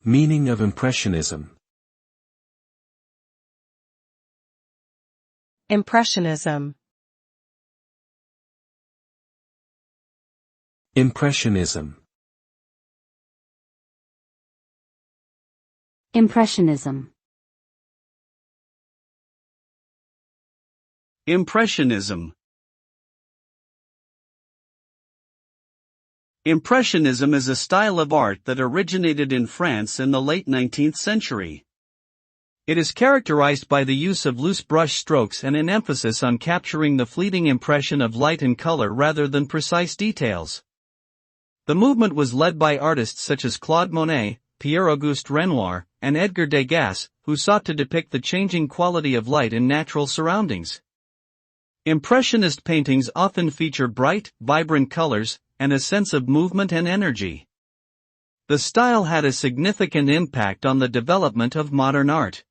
Meaning of Impressionism. Impressionism. Impressionism. Impressionism. Impressionism. Impressionism is a style of art that originated in France in the late 19th century. It is characterized by the use of loose brush strokes and an emphasis on capturing the fleeting impression of light and color rather than precise details. The movement was led by artists such as Claude Monet, Pierre-Auguste Renoir, and Edgar Degas, who sought to depict the changing quality of light in natural surroundings. Impressionist paintings often feature bright, vibrant colors, and a sense of movement and energy. The style had a significant impact on the development of modern art.